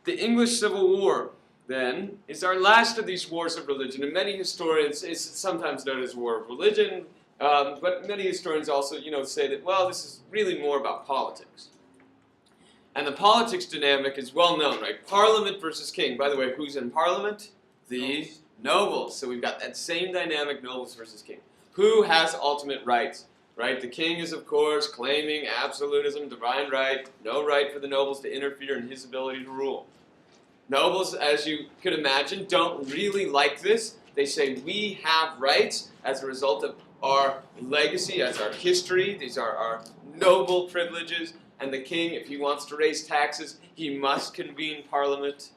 The English Civil War, then, is our last of these wars of religion, and many historians, it's sometimes known as war of religion, but many historians also, say that, well, this is really more about politics. And the politics dynamic is well known, right? Parliament versus king. By the way, who's in parliament? The nobles. So we've got that same dynamic, nobles versus king. Who has ultimate rights, right? The king is, of course, claiming absolutism, divine right, no right for the nobles to interfere in his ability to rule. Nobles, as you could imagine, don't really like this. They say we have rights as a result of our legacy, as our history. These are our noble privileges. And the king, if he wants to raise taxes, he must convene parliament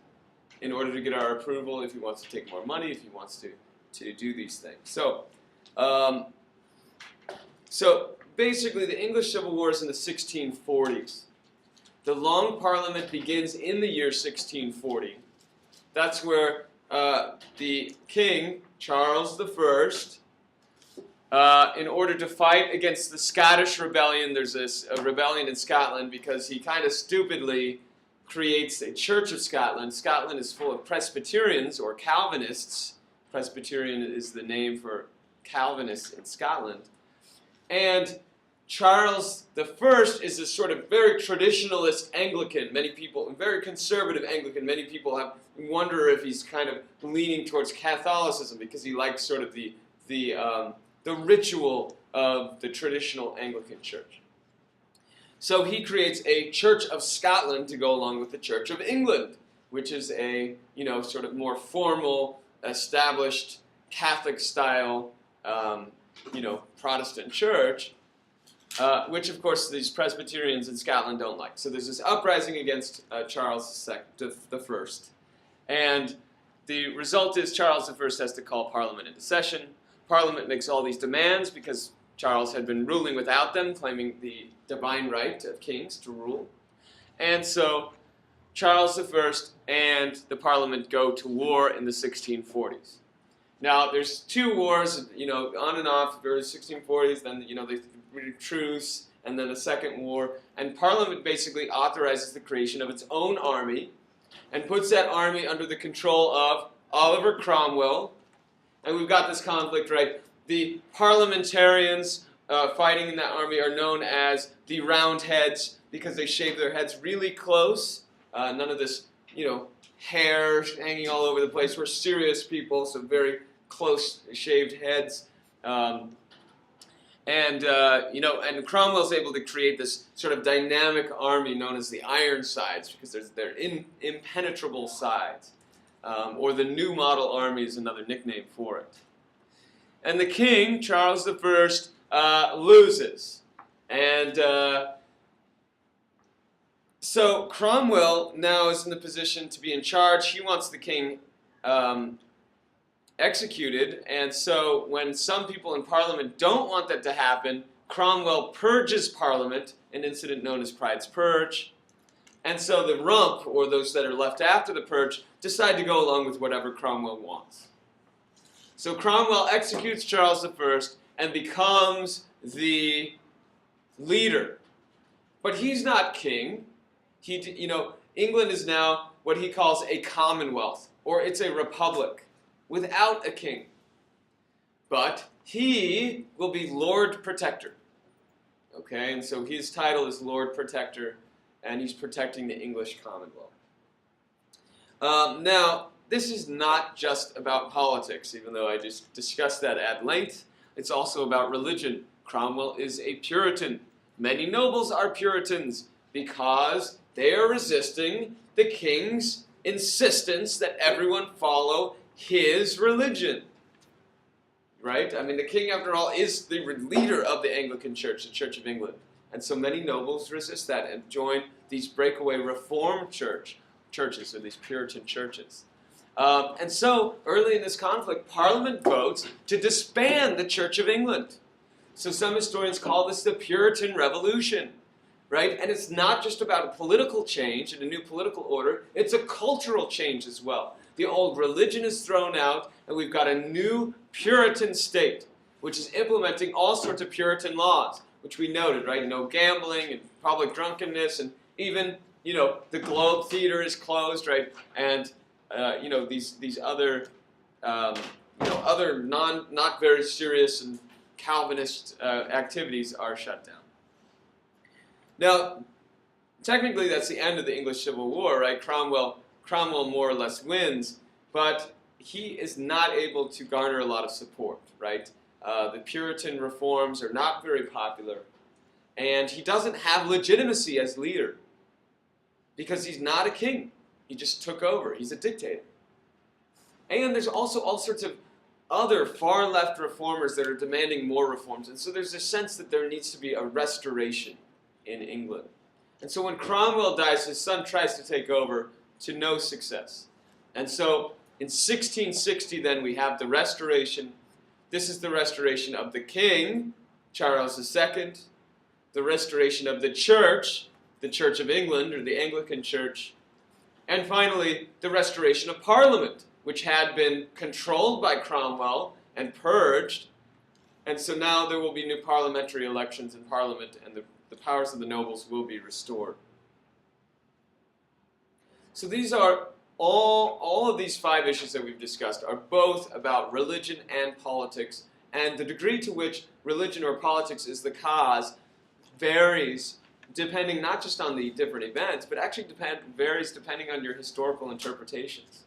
in order to get our approval, if he wants to take more money, if he wants to do these things. So basically the English Civil War is in the 1640s. The Long Parliament begins in the year 1640. That's where the king, Charles I, in order to fight against the Scottish rebellion, there's a rebellion in Scotland because he kind of stupidly creates a Church of Scotland. Scotland is full of Presbyterians or Calvinists. Presbyterian is the name for Calvinists in Scotland. And Charles I is a sort of very traditionalist Anglican. Many people, very conservative Anglican. Many people wonder if he's kind of leaning towards Catholicism because he likes sort of the ritual of the traditional Anglican Church. So he creates a Church of Scotland to go along with the Church of England, which is a sort of more formal, established Catholic-style Protestant church, which of course these Presbyterians in Scotland don't like. So there's this uprising against Charles I, and the result is Charles I has to call Parliament into session. Parliament makes all these demands because Charles had been ruling without them, claiming the divine right of kings to rule. And so Charles I and the Parliament go to war in the 1640s. Now, there's two wars, on and off, the 1640s, then, they truce, and then the Second War. And Parliament basically authorizes the creation of its own army and puts that army under the control of Oliver Cromwell. And we've got this conflict, right? The parliamentarians fighting in that army are known as the Roundheads because they shave their heads really close. None of this, hair hanging all over the place. We're serious people, so very close shaved heads. And Cromwell's able to create this sort of dynamic army known as the Ironsides because they're impenetrable sides. Or the New Model Army is another nickname for it. And the king, Charles I, loses. And so Cromwell now is in the position to be in charge. He wants the king executed. And so when some people in Parliament don't want that to happen, Cromwell purges Parliament, an incident known as Pride's Purge. And so the rump, or those that are left after the purge, decide to go along with whatever Cromwell wants. So Cromwell executes Charles I and becomes the leader. But he's not king. England is now what he calls a commonwealth, or it's a republic, without a king. But he will be Lord Protector. Okay, and so his title is Lord Protector, and he's protecting the English Commonwealth. Now, this is not just about politics, even though I just discussed that at length. It's also about religion. Cromwell is a Puritan. Many nobles are Puritans because they are resisting the king's insistence that everyone follow his religion. Right? I mean, the king, after all, is the leader of the Anglican Church, the Church of England. And so many nobles resist that and join these breakaway Reformed churches, or these Puritan churches. And so, early in this conflict, Parliament votes to disband the Church of England. So some historians call this the Puritan Revolution, right? And it's not just about a political change and a new political order, it's a cultural change as well. The old religion is thrown out, and we've got a new Puritan state, which is implementing all sorts of Puritan laws, which we noted, right? No gambling and public drunkenness, and even the Globe Theater is closed, right? And these other other not very serious and Calvinist activities are shut down. Now, technically, that's the end of the English Civil War, right? Cromwell more or less wins, but he is not able to garner a lot of support, right? The Puritan reforms are not very popular, and he doesn't have legitimacy as leader because he's not a king. He just took over. He's a dictator. And there's also all sorts of other far-left reformers that are demanding more reforms, and so there's a sense that there needs to be a restoration in England. And so when Cromwell dies, his son tries to take over, to no success. And so in 1660, then, we have the restoration. This is the restoration of the king, Charles II, the restoration of the Church of England, or the Anglican Church, and finally, the restoration of Parliament, which had been controlled by Cromwell and purged. And so now there will be new parliamentary elections in Parliament, and the powers of the nobles will be restored. So these are all of these 5 issues that we've discussed are both about religion and politics, and the degree to which religion or politics is the cause varies depending not just on the different events, but actually varies depending on your historical interpretations.